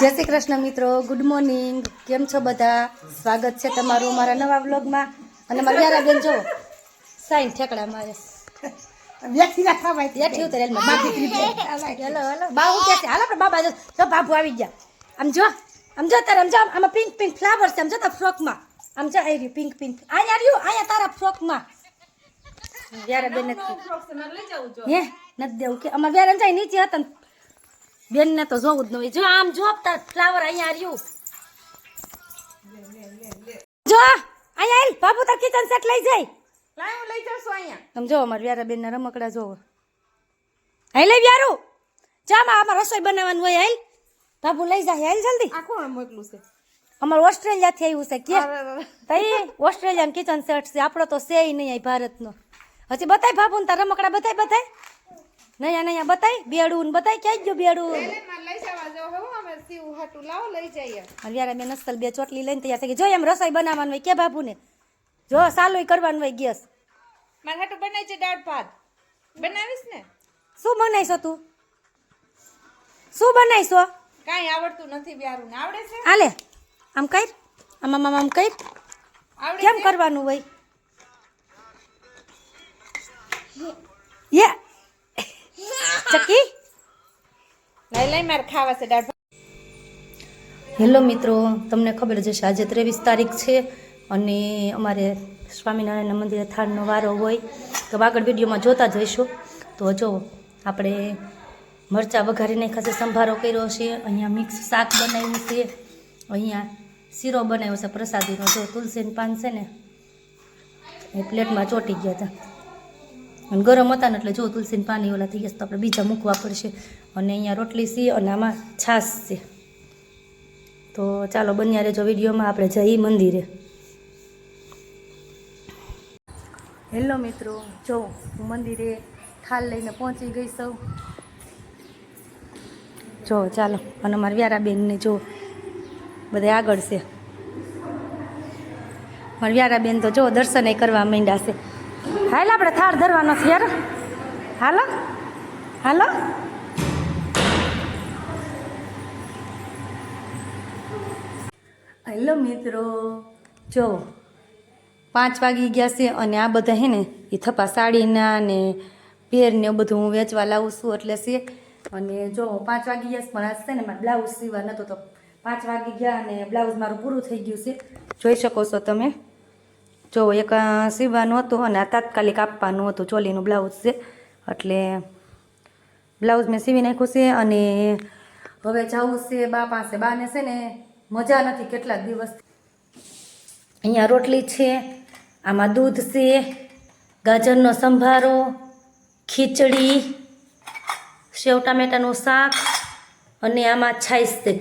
જય શ્રી કૃષ્ણ મિત્રો, good morning. કેમ છો બધા? સ્વાગત છે તમારું મારા નવા વ્લોગમાં. અને મારા વ્યારા બેન જો સાઈન ઠેકડા મારે બાબુ કે છે હાલ આપણે બાબા જો બાબુ આવી ગયા. આમ જો તારે આમાં પિંક પિંક ફ્લાવર છે. આમ જો તારા ફ્રોકમાં આમ જો આવી રહ્યું પિંક પિંક અહીંયા આવ્યું અહીંયા તારા ફ્રોકમાં. વ્યારા બેન હે નથી દેવું કે અમારે વ્યારા જાય નીચે હતા બેન ને તો જોવું જ નહીં. જો આમ જો તાર ફ્લાવર અહીંયા આવ્યું જો અહીંયા આલ બાબુ તાર કિચન સેટ લઈ જાય લાય હું લઈ જાઉં છું અહીંયા. તમે જો અમાર વ્યારા બેન ના રમકડા જોવો. હાલ લઈ વ્યારું જામાં આમાં રસોઈ બનાવવાનું હોય. હાલ બાબુ લઈ જાય હાલ જલ્દી. આ કોણ મોકલું છે? અમાર ઓસ્ટ્રેલિયા થી આવ્યું છે કે તઈ ઓસ્ટ્રેલિયન કિચન સેટ છે. આપણો તો છે નહીં અહીં ભારતનો. હજી બતાય બાબુ ને તાર રમકડા બતાય નયા નયા બતાય. બેડું ને બતાય ક્યાં ગયો બેડું. લઈ જવા જો હો અમે સીવ હાટુ લાવો લઈ જઈએ. વ્યારા બેન અસલ બે ચોટલી લઈને તૈયાર થઈ ગઈ. જો એમ રસોઈ બનાવવાનું હોય કે બાબુ ને જો સાલું કરવાનું હોય ગેસ. મારે હાટુ બનાવી છે દાળ ભાત. બનાવીશ ને? શું બનાવીશો તું? શું બનાવીશો? કાંઈ આવડતું નથી. વ્યારું ને આવડે છે? આલે આમ કર આમ કર આવડે કેમ કરવાનું હોય? યે ચકી લઈ મારે ખાવા છે દાળ ભાત. હેલો મિત્રો, તમને ખબર જ હશે આજે 23 તારીખ છે અને અમારે સ્વામિનારાયણના મંદિરે થાળનો વારો હોય તો આગળ વિડીયોમાં જોતા જઈશું. તો જો આપણે મરચાં વઘારી નાખ્યા છે, સંભારો કર્યો છે, અહીંયા મિક્સ શાક બનાવ્યું છે, અહીંયા શીરો બનાવ્યો છે પ્રસાદીનો. જો તુલસીનું પાન છે ને એ પ્લેટમાં ચોંટી ગયા હતા અને ગરમ હતા ને એટલે જો તુલસીનું પાણી ઓલા થઈ ગયા તો આપણે બીજા મૂકવા પડશે. અને અહીંયા રોટલી છે અને આમાં છાશ છે. તો ચાલો બન્યા રહેજો વિડીયોમાં. આપણે જઈએ મંદિરે. હેલો મિત્રો, જો હું મંદિરે થાળ લઈને પહોંચી ગઈ સૌ. જો ચાલો. અને અમારા વ્યારાબેનને જો બધા આગળ છે. મારા વ્યારાબેન તો જો દર્શન કરવા માંડ્યા છે. હાલ આપણે થાળ ધરવાનો છે યાર. હાલો હાલો હેલો મિત્રો, જો 5 વાગી ગયા છે અને આ બધા હે ને એ થપ્પા સાડીના ને પેરને એવું બધું હું વેચવા લાવું છું એટલે છે. અને જો 5 વાગી ગયા પણ આજ છે ને મારે બ્લાઉઝ સીવા નહોતો તો 5 વાગી ગયા અને બ્લાઉઝ મારું પૂરું થઈ ગયું છે. જોઈ શકો છો તમે. જો એક સીવાનું હતું અને આ તાત્કાલિક આપવાનું હતું. ચોલીનું બ્લાઉઝ છે એટલે બ્લાઉઝ મેં સીવી નાખ્યું છે. અને હવે જવું છે બા પાસે. બાને છે ને મજા નથી કેટલાક દિવસથી. અહીંયા રોટલી છે, આમાં દૂધ છે, ગાજરનો સંભારો, ખીચડી, સેવ ટામેટાનું શાક અને આમાં છાશ છે.